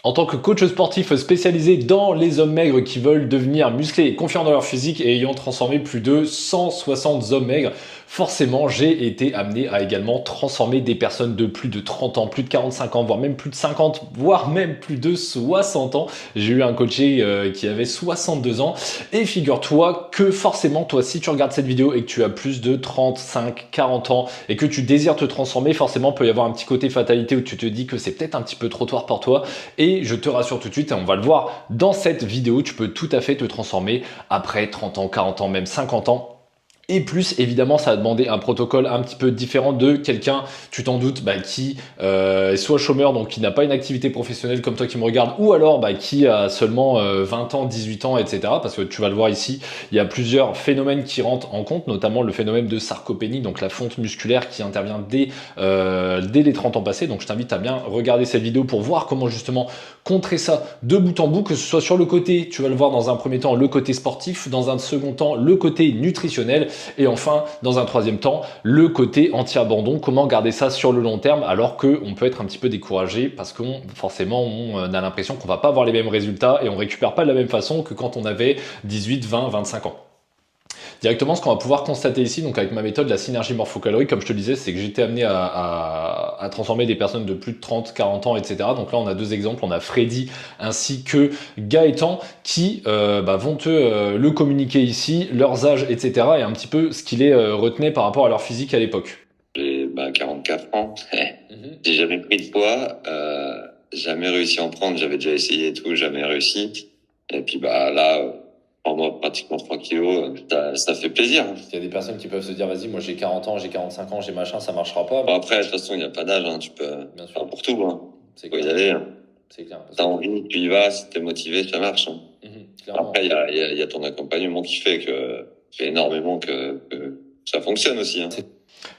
En tant que coach sportif spécialisé dans les hommes maigres qui veulent devenir musclés et confiants dans leur physique et ayant transformé plus de 160 hommes maigres, forcément j'ai été amené à également transformer des personnes de plus de 30 ans, plus de 45 ans, voire même plus de 50, voire même plus de 60 ans. J'ai eu un coaché qui avait 62 ans et figure-toi que forcément toi si tu regardes cette vidéo et que tu as plus de 35, 40 ans et que tu désires te transformer, forcément peut y avoir un petit côté fatalité où tu te dis que c'est peut-être un petit peu trop tard pour toi. Et je te rassure tout de suite, et on va le voir dans cette vidéo, tu peux tout à fait te transformer après 30 ans, 40 ans, même 50 ans. Et plus, évidemment, ça va demander un protocole un petit peu différent de quelqu'un, tu t'en doutes, qui est soit chômeur, donc qui n'a pas une activité professionnelle comme toi qui me regarde, ou alors qui a seulement 20 ans, 18 ans, etc. Parce que tu vas le voir ici, il y a plusieurs phénomènes qui rentrent en compte, notamment le phénomène de sarcopénie, donc la fonte musculaire qui intervient dès les 30 ans passés. Donc je t'invite à bien regarder cette vidéo pour voir comment justement contrer ça de bout en bout, que ce soit sur le côté, tu vas le voir dans un premier temps, le côté sportif, dans un second temps, le côté nutritionnel, et enfin, dans un troisième temps, le côté anti-abandon, comment garder ça sur le long terme alors qu'on peut être un petit peu découragé parce qu'on forcément on a l'impression qu'on va pas avoir les mêmes résultats et on récupère pas de la même façon que quand on avait 18, 20, 25 ans. Directement, ce qu'on va pouvoir constater ici, donc avec ma méthode, la synergie morphocalorique, comme je te le disais, c'est que j'étais amené à transformer des personnes de plus de 30, 40 ans, etc. Donc là, on a deux exemples, on a Freddy ainsi que Gaëtan qui vont te le communiquer ici, leurs âges, etc. et un petit peu ce qui les retenait par rapport à leur physique à l'époque. J'ai 44 ans, j'ai jamais pris de poids, jamais réussi à en prendre, j'avais déjà essayé et tout, jamais réussi. Et puis là, prendre pratiquement 3 kilos, ça fait plaisir. Il y a des personnes qui peuvent se dire, vas-y, moi j'ai 40 ans, j'ai 45 ans, j'ai machin, ça marchera pas. Bon, après, de toute façon, il n'y a pas d'âge, tu peux faire pour tout. C'est faut y aller. C'est clair. T'as envie, tu y vas, si t'es motivé, ça marche. Après, il y a ton accompagnement qui fait énormément que ça fonctionne aussi.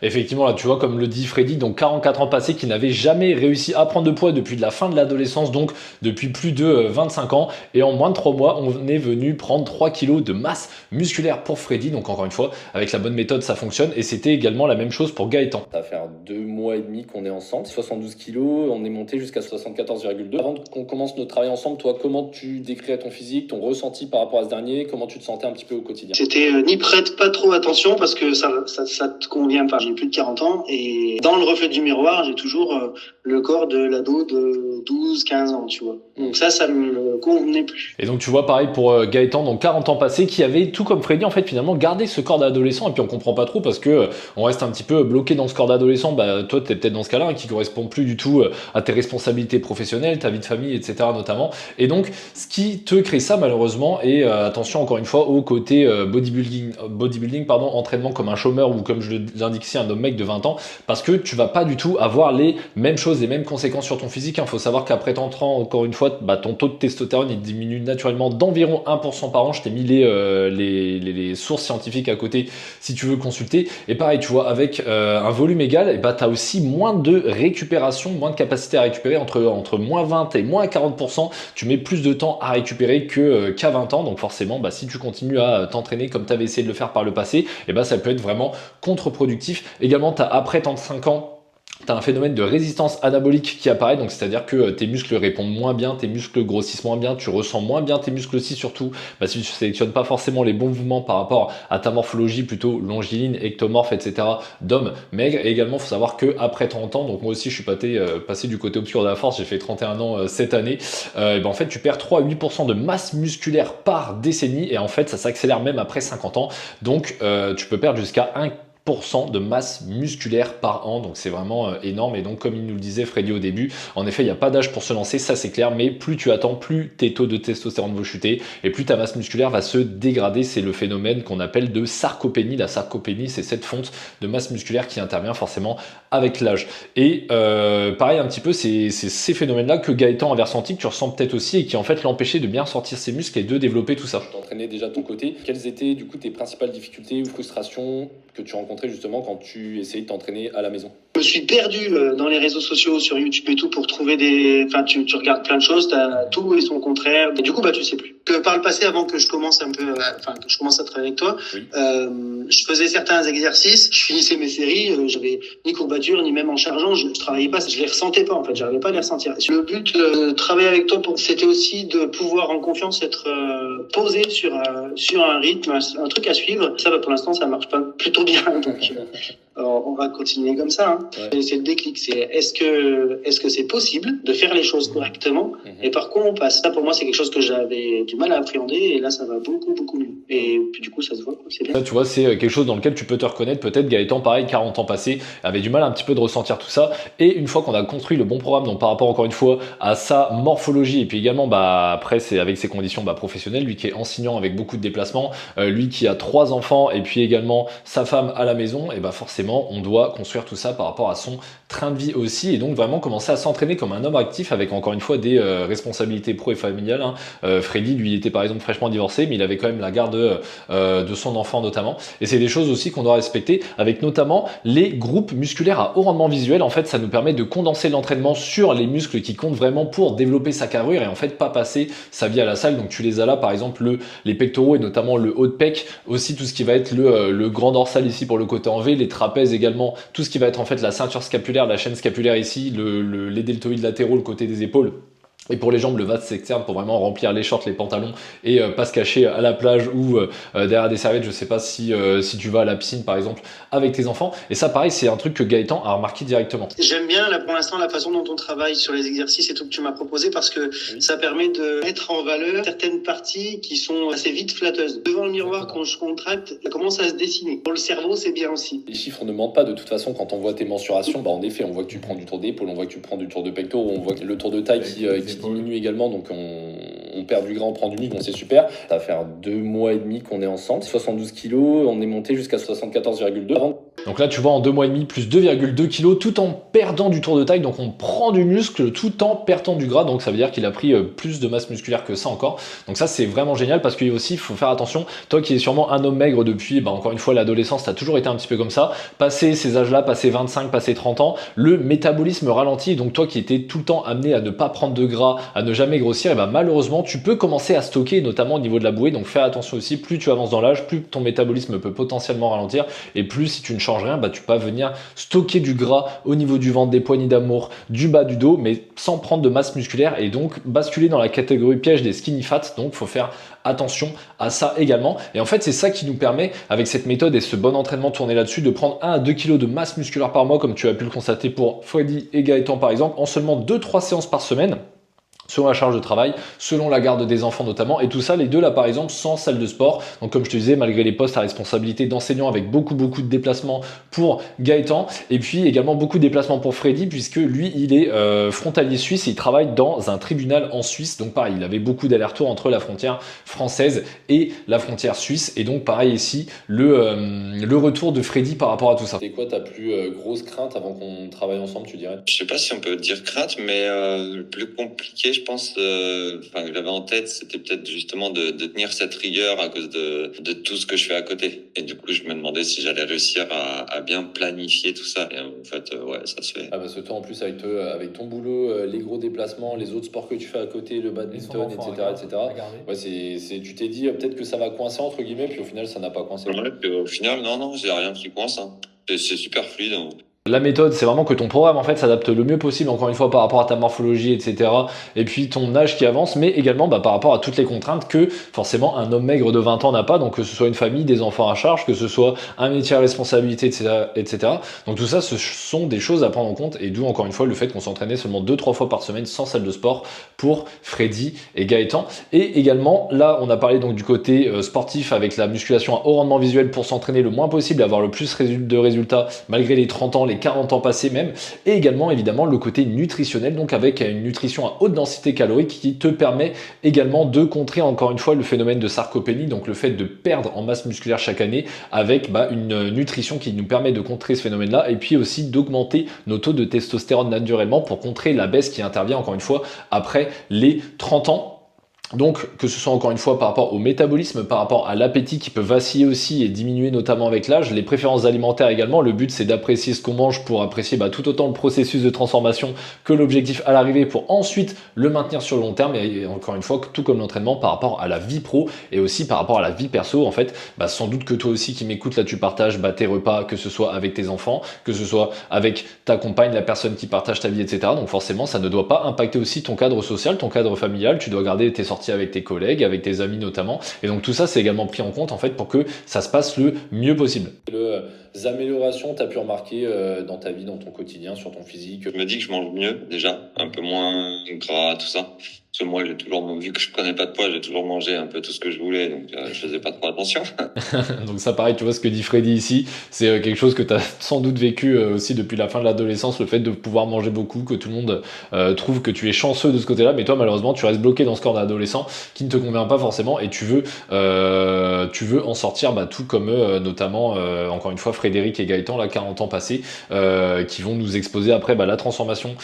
Effectivement, là, tu vois, comme le dit Freddy, donc 44 ans passés, qui n'avait jamais réussi à prendre de poids depuis la fin de l'adolescence, donc depuis plus de 25 ans. Et en moins de 3 mois, on est venu prendre 3 kilos de masse musculaire pour Freddy. Donc encore une fois, avec la bonne méthode, ça fonctionne. Et c'était également la même chose pour Gaëtan. Ça va faire 2 mois et demi qu'on est ensemble. 72 kilos, on est monté jusqu'à 74,2. Avant qu'on commence notre travail ensemble, toi, comment tu décrirais ton physique, ton ressenti par rapport à ce dernier? Comment tu te sentais un petit peu au quotidien? C'était ni prête, pas trop attention parce que ça te convient pas. J'ai plus de 40 ans et dans le reflet du miroir, j'ai toujours le corps de l'ado de 12, 15 ans, tu vois. Donc ça me convenait plus. Et donc tu vois pareil pour Gaëtan, donc 40 ans passés, qui avait tout comme Freddy en fait finalement gardé ce corps d'adolescent, et puis on comprend pas trop parce que on reste un petit peu bloqué dans ce corps d'adolescent. Toi t'es peut-être dans ce cas-là qui correspond plus du tout à tes responsabilités professionnelles, ta vie de famille, etc. notamment. Et donc ce qui te crée ça malheureusement, et attention encore une fois au côté bodybuilding, entraînement comme un chômeur ou comme je l'indique ici un homme mec de 20 ans, parce que tu vas pas du tout avoir les mêmes choses, les mêmes conséquences sur ton physique. Faut savoir qu'après 30 ans, encore une fois, ton taux de testostérone il diminue naturellement d'environ 1% par an. Je t'ai mis les sources scientifiques à côté si tu veux consulter. Et pareil, tu vois, avec un volume égal, tu as aussi moins de récupération, moins de capacité à récupérer entre moins 20 et moins 40%. Tu mets plus de temps à récupérer qu'à 20 ans. Donc forcément, si tu continues à t'entraîner comme tu avais essayé de le faire par le passé, ça peut être vraiment contre-productif. Également, tu as après 35 ans, tu as un phénomène de résistance anabolique qui apparaît, donc c'est-à-dire que tes muscles répondent moins bien, tes muscles grossissent moins bien, tu ressens moins bien tes muscles aussi, surtout si tu sélectionnes pas forcément les bons mouvements par rapport à ta morphologie plutôt longiligne, ectomorphe, etc. d'homme maigre. Et également, il faut savoir que après 30 ans, donc moi aussi je suis passé du côté obscur de la force, j'ai fait 31 ans cette année, en fait tu perds 3 à 8% de masse musculaire par décennie, et en fait ça s'accélère même après 50 ans, donc tu peux perdre jusqu'à 1% de masse musculaire par an, donc c'est vraiment énorme. Et donc comme il nous le disait Freddy au début, en effet il n'y a pas d'âge pour se lancer, ça c'est clair, mais plus tu attends, plus tes taux de testostérone vont chuter et plus ta masse musculaire va se dégrader. C'est le phénomène qu'on appelle de sarcopénie. La sarcopénie, c'est cette fonte de masse musculaire qui intervient forcément avec l'âge. Et pareil un petit peu, c'est ces phénomènes là que Gaëtan avait ressenti, que tu ressens peut-être aussi, et qui en fait l'empêchait de bien sortir ses muscles et de développer tout ça. Tu t'entraînais déjà de ton côté, quelles étaient du coup tes principales difficultés ou frustrations que tu rencontrais justement quand tu essayais de t'entraîner à la maison? Je me suis perdu dans les réseaux sociaux, sur YouTube et tout, pour trouver tu regardes plein de choses, t'as tout et son contraire, et du coup tu sais plus. Que par le passé, avant que je commence un peu, que je commence à travailler avec toi, oui. Je faisais certains exercices, je finissais mes séries, j'avais ni courbature voiture, ni même en chargeant, je travaillais pas, je les ressentais pas en fait, j'arrivais pas à les ressentir. Le but de travailler avec toi, c'était aussi de pouvoir en confiance être posé sur un rythme, un truc à suivre. Ça, pour l'instant, ça marche pas plutôt bien. Donc, on va continuer comme ça. Hein. Ouais. C'est le déclic. C'est est-ce que c'est possible de faire les choses correctement et par quoi on passe. Ça, pour moi, c'est quelque chose que j'avais du mal à appréhender et là, ça va beaucoup mieux. Et puis du coup, ça se voit. C'est bien. Ça, tu vois, c'est quelque chose dans lequel tu peux te reconnaître. Peut-être Gaëtan, pareil, 40 ans passés, avait du mal un petit peu de ressentir tout ça. Et une fois qu'on a construit le bon programme, donc par rapport encore une fois à sa morphologie et puis également, après, c'est avec ses conditions professionnelles, lui qui est enseignant avec beaucoup de déplacements, lui qui a 3 enfants et puis également sa femme à la maison, et forcément, on doit construire tout ça par rapport à son train de vie aussi et donc vraiment commencer à s'entraîner comme un homme actif avec encore une fois des responsabilités pro et familiales. Freddy, lui, était par exemple fraîchement divorcé, mais il avait quand même la garde de son enfant notamment. Et c'est des choses aussi qu'on doit respecter avec notamment les groupes musculaires à haut rendement visuel. En fait, ça nous permet de condenser l'entraînement sur les muscles qui comptent vraiment pour développer sa carrure et en fait pas passer sa vie à la salle. Donc tu les as là, par exemple les pectoraux et notamment le haut de pec, aussi tout ce qui va être le grand dorsal ici pour le côté en V, les trapèzes également, tout ce qui va être en fait la ceinture scapulaire, la chaîne scapulaire ici, les deltoïdes latéraux, le côté des épaules. Et pour les jambes, le vaste externe pour vraiment remplir les shorts, les pantalons et pas se cacher à la plage ou derrière des serviettes. Je sais pas si tu vas à la piscine par exemple avec tes enfants. Et ça pareil, c'est un truc que Gaëtan a remarqué directement. J'aime bien là pour l'instant la façon dont on travaille sur les exercices et tout que tu m'as proposé parce que ça permet de mettre en valeur certaines parties qui sont assez vite flatteuses. Devant le miroir, quand je contracte, ça commence à se dessiner. Pour le cerveau, c'est bien aussi. Les chiffres ne mentent pas de toute façon quand on voit tes mensurations. En effet, on voit que tu prends du tour d'épaule, on voit que tu prends du tour de pectoraux, on voit que le tour de taille qui diminue également, donc on perd du gras, on prend du muscle, donc c'est super. Ça va faire 2 mois et demi qu'on est ensemble, 72 kilos, on est monté jusqu'à 74,2. Donc là tu vois en 2 mois et demi plus 2,2 kilos tout en perdant du tour de taille, donc on prend du muscle tout en perdant du gras, donc ça veut dire qu'il a pris plus de masse musculaire que ça encore. Donc ça c'est vraiment génial parce qu'il aussi faut faire attention, toi qui es sûrement un homme maigre depuis encore une fois l'adolescence, t'as toujours été un petit peu comme ça, passé ces âges-là, passé 25, passé 30 ans, le métabolisme ralentit, donc toi qui étais tout le temps amené à ne pas prendre de gras, à ne jamais grossir, et malheureusement tu peux commencer à stocker notamment au niveau de la bouée, donc fais attention aussi, plus tu avances dans l'âge, plus ton métabolisme peut potentiellement ralentir et plus si tu ne changes rien, tu peux venir stocker du gras au niveau du ventre, des poignées d'amour, du bas du dos, mais sans prendre de masse musculaire et donc basculer dans la catégorie piège des skinny fat, donc faut faire attention à ça également. Et en fait c'est ça qui nous permet avec cette méthode et ce bon entraînement tourné là-dessus de prendre 1 à 2 kg de masse musculaire par mois comme tu as pu le constater pour Freddy et Gaëtan par exemple en seulement 2-3 séances par semaine, selon la charge de travail, selon la garde des enfants notamment, et tout ça, les deux là par exemple, sans salle de sport. Donc comme je te disais, malgré les postes à responsabilité d'enseignant avec beaucoup de déplacements pour Gaëtan, et puis également beaucoup de déplacements pour Freddy, puisque lui, il est frontalier suisse et il travaille dans un tribunal en Suisse. Donc pareil, il avait beaucoup d'allers-retours entre la frontière française et la frontière suisse, et donc pareil ici, le retour de Freddy par rapport à tout ça. C'est quoi ta plus grosse crainte avant qu'on travaille ensemble, tu dirais? Je sais pas si on peut dire crainte, mais le plus compliqué, je pense, que j'avais en tête, c'était peut-être justement de tenir cette rigueur à cause de tout ce que je fais à côté. Et du coup, je me demandais si j'allais réussir à bien planifier tout ça. Et en fait, ouais, ça se fait. Parce que toi, en plus, avec ton boulot, les gros déplacements, les autres sports que tu fais à côté, le badminton, etc., tu t'es dit peut-être que ça va coincer, entre guillemets, puis au final, ça n'a pas coincé. Ouais, puis au final, non, j'ai rien qui coince. Hein. C'est super fluide. Hein. La méthode, c'est vraiment que ton programme en fait s'adapte le mieux possible, encore une fois par rapport à ta morphologie, etc. Et puis ton âge qui avance, mais également par rapport à toutes les contraintes que forcément un homme maigre de 20 ans n'a pas, donc que ce soit une famille, des enfants à charge, que ce soit un métier à responsabilité, etc. Donc tout ça, ce sont des choses à prendre en compte, et d'où encore une fois le fait qu'on s'entraînait seulement 2-3 fois par semaine sans salle de sport pour Freddy et Gaëtan. Et également, là on a parlé donc du côté sportif avec la musculation à haut rendement visuel pour s'entraîner le moins possible, avoir le plus de résultats malgré les 30 ans, les 40 ans passés même, et également évidemment le côté nutritionnel, donc avec une nutrition à haute densité calorique qui te permet également de contrer encore une fois le phénomène de sarcopénie, donc le fait de perdre en masse musculaire chaque année avec une nutrition qui nous permet de contrer ce phénomène là, et puis aussi d'augmenter nos taux de testostérone naturellement pour contrer la baisse qui intervient encore une fois après les 30 ans. Donc, que ce soit encore une fois par rapport au métabolisme, par rapport à l'appétit qui peut vaciller aussi et diminuer notamment avec l'âge, les préférences alimentaires également, le but c'est d'apprécier ce qu'on mange pour apprécier tout autant le processus de transformation que l'objectif à l'arrivée pour ensuite le maintenir sur le long terme et encore une fois, tout comme l'entraînement par rapport à la vie pro et aussi par rapport à la vie perso en fait, sans doute que toi aussi qui m'écoutes là tu partages tes repas, que ce soit avec tes enfants, que ce soit avec ta compagne, la personne qui partage ta vie, etc. Donc forcément ça ne doit pas impacter aussi ton cadre social, ton cadre familial, tu dois garder tes sorties avec tes collègues, avec tes amis notamment. Et donc tout ça, c'est également pris en compte en fait pour que ça se passe le mieux possible. Les améliorations tu as pu remarquer dans ta vie, dans ton quotidien, sur ton physique? Je me dis que je mange mieux déjà, un peu moins gras, tout ça. Parce que moi, j'ai toujours, vu que je prenais pas de poids, j'ai toujours mangé un peu tout ce que je voulais, donc je faisais pas trop attention. Donc ça pareil, tu vois ce que dit Freddy ici, c'est quelque chose que tu as sans doute vécu aussi depuis la fin de l'adolescence, le fait de pouvoir manger beaucoup, que tout le monde trouve que tu es chanceux de ce côté-là, mais toi malheureusement tu restes bloqué dans ce corps d'adolescent qui ne te convient pas forcément et tu veux en sortir, tout comme notamment encore une fois Frédéric et Gaëtan, là 40 ans passés, qui vont nous exposer après la transformation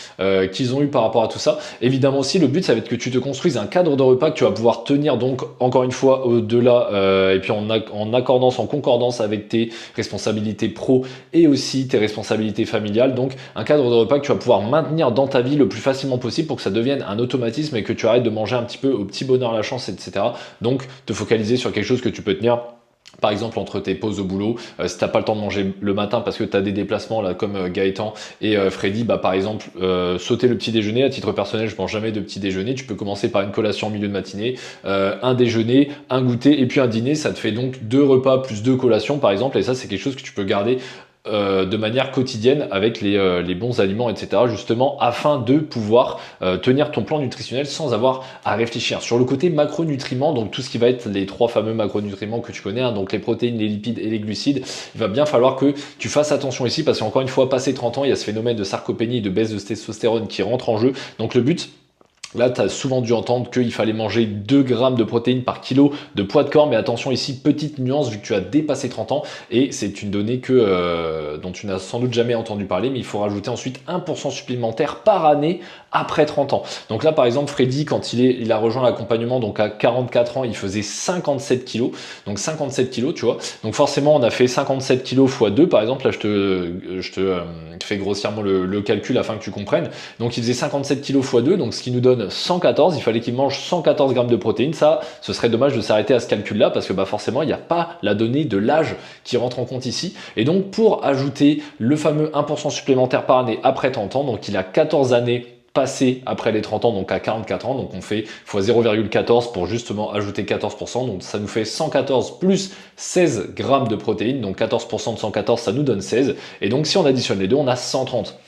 qu'ils ont eu par rapport à tout ça. Évidemment aussi le but ça va être que tu te construises un cadre de repas que tu vas pouvoir tenir donc encore une fois au-delà et puis en accordance, en concordance avec tes responsabilités pro et aussi tes responsabilités familiales. Donc un cadre de repas que tu vas pouvoir maintenir dans ta vie le plus facilement possible pour que ça devienne un automatisme et que tu arrêtes de manger un petit peu au petit bonheur la chance, etc. Donc te focaliser sur quelque chose que tu peux tenir. Par exemple, entre tes pauses au boulot, si t'as pas le temps de manger le matin parce que tu as des déplacements là comme Gaëtan et Freddy, par exemple, sauter le petit déjeuner. À titre personnel, je mange jamais de petit déjeuner. Tu peux commencer par une collation en milieu de matinée, un déjeuner, un goûter et puis un dîner. Ça te fait donc 2 repas plus 2 collations par exemple. Et ça, c'est quelque chose que tu peux garder de manière quotidienne avec les bons aliments, etc. justement afin de pouvoir tenir ton plan nutritionnel sans avoir à réfléchir. Sur le côté macronutriments, donc tout ce qui va être les 3 fameux macronutriments que tu connais, donc les protéines, les lipides et les glucides, il va bien falloir que tu fasses attention ici parce qu'encore une fois, passé 30 ans, il y a ce phénomène de sarcopénie et de baisse de testostérone qui rentre en jeu. Donc le but, là, tu as souvent dû entendre qu'il fallait manger 2 grammes de protéines par kilo de poids de corps, mais attention ici, petite nuance, vu que tu as dépassé 30 ans, et c'est une donnée dont tu n'as sans doute jamais entendu parler, mais il faut rajouter ensuite 1% supplémentaire par année après 30 ans. Donc là, par exemple, Freddy, quand il a rejoint l'accompagnement, donc à 44 ans, il faisait 57 kilos, donc 57 kilos, tu vois. Donc forcément, on a fait 57 kilos x 2, par exemple, là, je te fais grossièrement le calcul afin que tu comprennes. Donc il faisait 57 kilos x 2, donc ce qui nous donne 114, il fallait qu'il mange 114 grammes de protéines. Ça, ce serait dommage de s'arrêter à ce calcul-là parce que forcément, il n'y a pas la donnée de l'âge qui rentre en compte ici. Et donc, pour ajouter le fameux 1% supplémentaire par année après 30 ans, donc il a 14 années passées après les 30 ans, donc à 44 ans, donc on fait x 0,14 pour justement ajouter 14%, donc ça nous fait 114 plus 16 grammes de protéines, donc 14% de 114, ça nous donne 16, et donc si on additionne les deux, on a 130.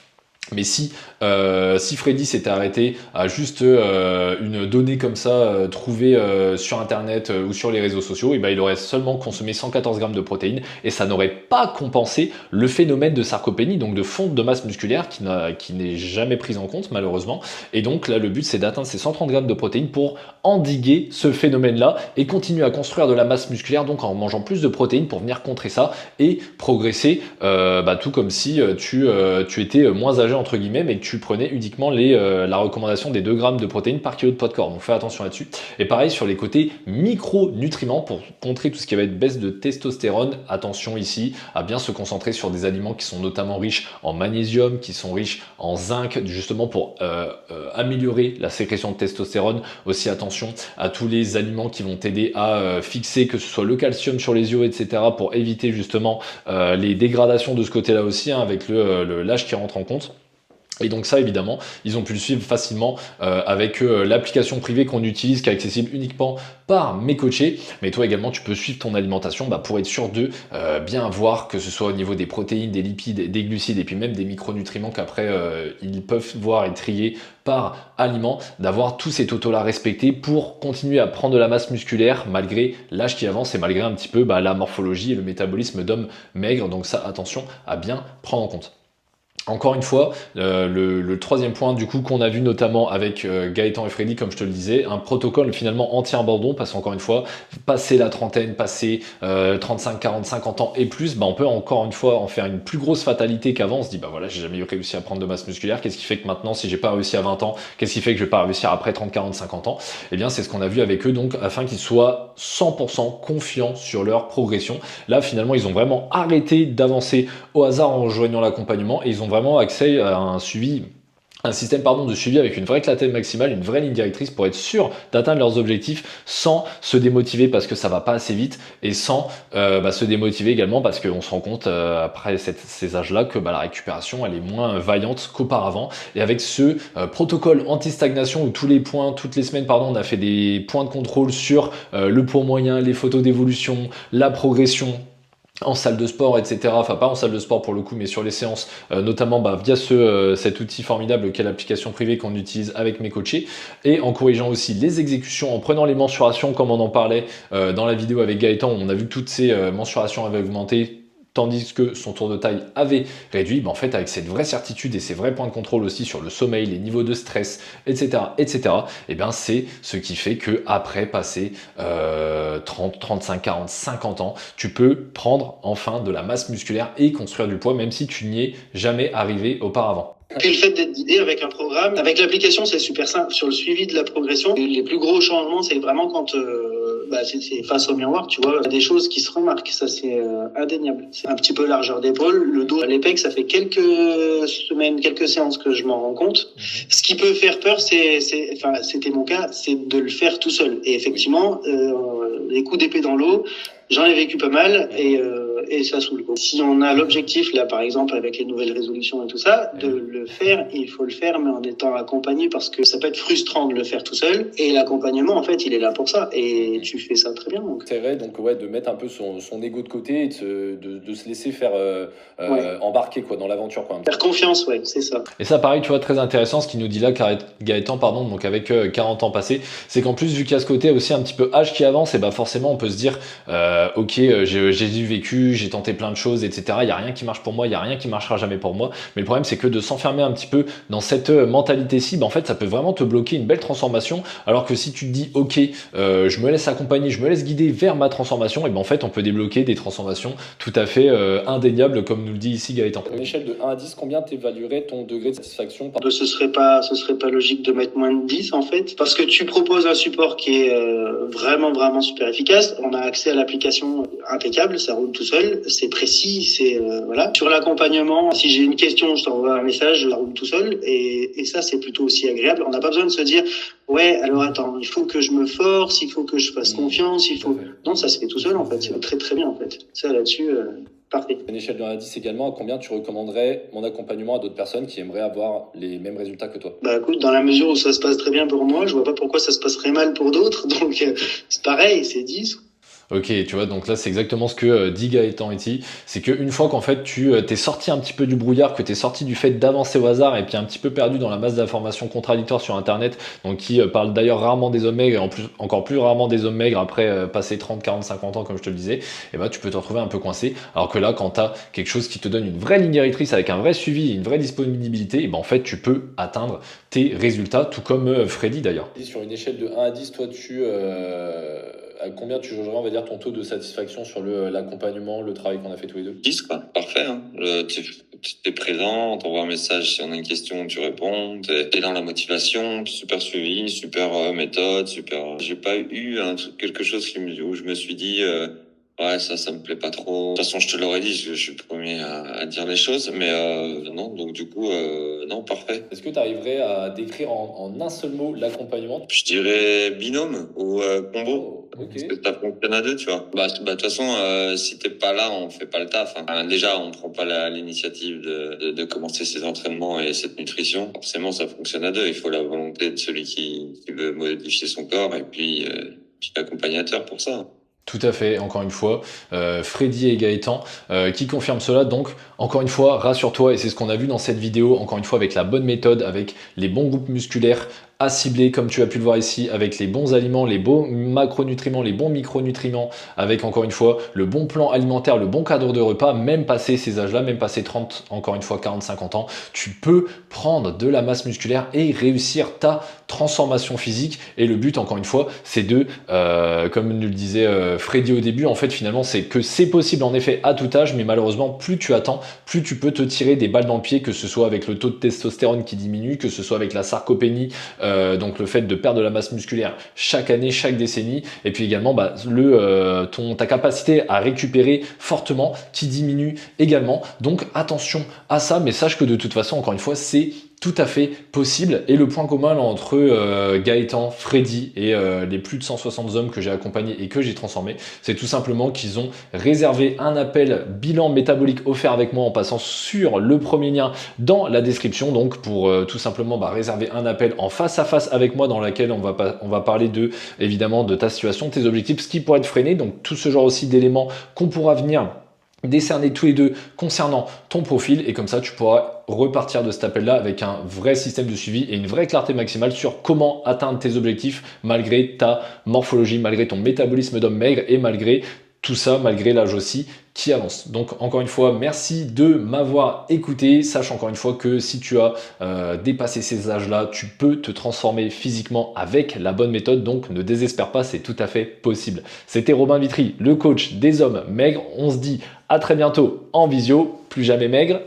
Mais si Freddy s'était arrêté à juste une donnée comme ça trouvée sur internet ou sur les réseaux sociaux, et il aurait seulement consommé 114 grammes de protéines et ça n'aurait pas compensé le phénomène de sarcopénie, donc de fonte de masse musculaire qui n'est jamais prise en compte malheureusement. Et donc là le but c'est d'atteindre ces 130 grammes de protéines pour endiguer ce phénomène-là et continuer à construire de la masse musculaire, donc en mangeant plus de protéines pour venir contrer ça et progresser, tout comme si tu étais moins âgé entre guillemets, mais que tu prenais uniquement la recommandation des 2 grammes de protéines par kilo de poids de corps. Donc fais attention là-dessus. Et pareil sur les côtés micronutriments pour contrer tout ce qui va être baisse de testostérone. Attention ici à bien se concentrer sur des aliments qui sont notamment riches en magnésium, qui sont riches en zinc, justement pour améliorer la sécrétion de testostérone. Aussi attention à tous les aliments qui vont t'aider à fixer, que ce soit le calcium sur les yeux, etc. pour éviter justement les dégradations de ce côté-là aussi, avec l'âge qui rentre en compte. Et donc ça évidemment, ils ont pu le suivre facilement avec l'application privée qu'on utilise, qui est accessible uniquement par mes coachés. Mais toi également, tu peux suivre ton alimentation pour être sûr de bien voir, que ce soit au niveau des protéines, des lipides, des glucides et puis même des micronutriments qu'après ils peuvent voir et trier par aliment, d'avoir tous ces totaux-là respectés pour continuer à prendre de la masse musculaire malgré l'âge qui avance et malgré un petit peu la morphologie et le métabolisme d'homme maigre. Donc ça, attention à bien prendre en compte. Encore une fois, le troisième point du coup qu'on a vu notamment avec Gaëtan et Freddy, comme je te le disais, un protocole finalement anti-abandon, parce qu'encore une fois, passer la trentaine, passer 35, 40, 50 ans et plus, bah, on peut encore une fois en faire une plus grosse fatalité qu'avant. On se dit, bah voilà, j'ai jamais réussi à prendre de masse musculaire, qu'est-ce qui fait que maintenant, si j'ai pas réussi à 20 ans, qu'est-ce qui fait que je vais pas réussir après 30, 40, 50 ans? Eh bien, c'est ce qu'on a vu avec eux, donc afin qu'ils soient 100% confiants sur leur progression. Là, finalement, ils ont vraiment arrêté d'avancer au hasard en rejoignant l'accompagnement et ils ont vraiment accès à un suivi, un système de suivi avec une vraie clarté maximale, une vraie ligne directrice pour être sûr d'atteindre leurs objectifs sans se démotiver parce que ça va pas assez vite et sans se démotiver également parce qu'on se rend compte après ces âges-là que la récupération elle est moins vaillante qu'auparavant. Et avec ce protocole anti-stagnation où toutes les semaines on a fait des points de contrôle sur le poids moyen, les photos d'évolution, la progression en salle de sport, etc. Enfin, pas en salle de sport pour le coup, mais sur les séances, notamment via cet outil formidable qu'est l'application privée qu'on utilise avec mes coachés, et en corrigeant aussi les exécutions, en prenant les mensurations comme on en parlait dans la vidéo avec Gaëtan, où on a vu que toutes ces mensurations avaient augmenté, tandis que son tour de taille avait réduit. En fait, avec cette vraie certitude et ces vrais points de contrôle aussi sur le sommeil, les niveaux de stress, etc., et c'est ce qui fait que après passer 30, 35, 40, 50 ans, tu peux prendre enfin de la masse musculaire et construire du poids, même si tu n'y es jamais arrivé auparavant. Puis le fait d'être guidé avec un programme, avec l'application, c'est super simple. Sur le suivi de la progression, les plus gros changements, c'est vraiment quand c'est face au miroir, tu vois, des choses qui se remarquent. Ça, c'est indéniable. C'est un petit peu largeur d'épaule, le dos, l'épaule, ça fait quelques semaines, quelques séances que je m'en rends compte. Ce qui peut faire peur, c'était mon cas, c'est de le faire tout seul. Et effectivement, les coups d'épée dans l'eau, j'en ai vécu pas mal et ça saoule. Si on a l'objectif, là, par exemple, avec les nouvelles résolutions et tout ça, de le faire, il faut le faire, mais en étant accompagné parce que ça peut être frustrant de le faire tout seul. Et l'accompagnement, en fait, il est là pour ça. Et tu fais ça très bien. C'est vrai, donc ouais, de mettre un peu son ego de côté et de se laisser faire embarquer dans l'aventure. Faire confiance, ouais, c'est ça. Et ça, pareil, tu vois, très intéressant, ce qu'il nous dit là, Gaëtan, donc avec 40 ans passés, c'est qu'en plus, vu qu'il y a ce côté aussi un petit peu âge qui avance, et forcément, on peut se dire, ok, j'ai du vécu, j'ai tenté plein de choses, etc. Il n'y a rien qui marche pour moi, il n'y a rien qui marchera jamais pour moi. Mais le problème, c'est que de s'enfermer un petit peu dans cette mentalité-ci, en fait, ça peut vraiment te bloquer une belle transformation. Alors que si tu te dis, ok, je me laisse accompagner, je me laisse guider vers ma transformation, et en fait, on peut débloquer des transformations tout à fait indéniables, comme nous le dit ici Gaëtan. À une échelle de 1 à 10, combien t'évaluerais ton degré de satisfaction? Ce serait pas logique de mettre moins de 10, en fait, parce que tu proposes un support qui est vraiment, vraiment super efficace. On a accès à l'application impeccable, ça roule tout seul, c'est précis, c'est voilà. Sur l'accompagnement, si j'ai une question, je t'envoie un message, ça roule tout seul, et ça c'est plutôt aussi agréable. On n'a pas besoin de se dire ouais, alors attends, il faut que je me force, il faut que je fasse confiance, non, ça se fait tout seul en fait, c'est très très bien en fait. Ça là-dessus, parfait. À une échelle de 1 à 10 également, à combien tu recommanderais mon accompagnement à d'autres personnes qui aimeraient avoir les mêmes résultats que toi? Écoute, dans la mesure où ça se passe très bien pour moi, je vois pas pourquoi ça se passerait mal pour d'autres, donc c'est pareil, c'est 10. Ok, tu vois, donc là c'est exactement ce que dit Gaëtan ici, c'est qu'une fois qu'en fait tu t'es sorti un petit peu du brouillard, que t'es sorti du fait d'avancer au hasard et puis un petit peu perdu dans la masse d'informations contradictoires sur internet, donc qui parle d'ailleurs rarement des hommes maigres et en plus, encore plus rarement des hommes maigres après passer 30, 40, 50 ans comme je te le disais, et tu peux te retrouver un peu coincé, alors que là quand t'as quelque chose qui te donne une vraie ligne directrice avec un vrai suivi, une vraie disponibilité, et en fait tu peux atteindre tes résultats, tout comme Freddy d'ailleurs. Sur une échelle de 1 à 10, toi à combien tu jugerais, on va dire, ton taux de satisfaction sur l'accompagnement, le travail qu'on a fait tous les deux? 10, quoi. Parfait, hein. T'es présent, on t'envoie un message, si on a une question, tu réponds, t'es dans la motivation, super suivi, super méthode, super... J'ai pas eu quelque chose où je me suis dit... ouais, ça me plaît pas trop. De toute façon, je te l'aurais dit, je suis le premier à dire les choses, mais non, donc du coup, non, parfait. Est-ce que tu arriverais à décrire en un seul mot l'accompagnement? Je dirais binôme ou combo. Okay. Parce que ça fonctionne à deux, tu vois. De toute façon, si t'es pas là, on fait pas le taf. Hein. Déjà, on prend pas l'initiative de commencer ses entraînements et cette nutrition. Forcément, ça fonctionne à deux. Il faut la volonté de celui qui veut modifier son corps et puis l'accompagnateur pour ça. Tout à fait, encore une fois, Freddy et Gaëtan qui confirment cela, donc encore une fois, rassure-toi, et c'est ce qu'on a vu dans cette vidéo, encore une fois avec la bonne méthode, avec les bons groupes musculaires à cibler, comme tu as pu le voir ici, avec les bons aliments, les bons macronutriments, les bons micronutriments, avec encore une fois le bon plan alimentaire, le bon cadre de repas, même passé ces âges-là, même passé 30, encore une fois 40-50 ans, tu peux prendre de la masse musculaire et réussir ta transformation physique. Et le but, encore une fois, c'est de, comme nous le disait Freddy au début, en fait finalement c'est que c'est possible en effet à tout âge, mais malheureusement plus tu attends, plus tu peux te tirer des balles dans le pied, que ce soit avec le taux de testostérone qui diminue, que ce soit avec la sarcopénie, donc le fait de perdre de la masse musculaire chaque année, chaque décennie, et puis également ta capacité à récupérer fortement qui diminue également. Donc attention à ça, mais sache que de toute façon, encore une fois, c'est tout à fait possible. Et le point commun là, entre Gaëtan, Freddy et les plus de 160 hommes que j'ai accompagnés et que j'ai transformés, c'est tout simplement qu'ils ont réservé un appel bilan métabolique offert avec moi en passant sur le premier lien dans la description, donc pour tout simplement réserver un appel en face à face avec moi dans laquelle on va parler évidemment de ta situation, de tes objectifs, ce qui pourrait te freiner, donc tout ce genre aussi d'éléments qu'on pourra venir décerner tous les deux concernant ton profil, et comme ça tu pourras repartir de cet appel là avec un vrai système de suivi et une vraie clarté maximale sur comment atteindre tes objectifs malgré ta morphologie, malgré ton métabolisme d'homme maigre et malgré tout ça, malgré l'âge aussi qui avance. Donc encore une fois, merci de m'avoir écouté. Sache encore une fois que si tu as dépassé ces âges-là, tu peux te transformer physiquement avec la bonne méthode. Donc ne désespère pas, c'est tout à fait possible. C'était Robin Vitry, le coach des hommes maigres. On se dit à très bientôt en visio. Plus jamais maigre,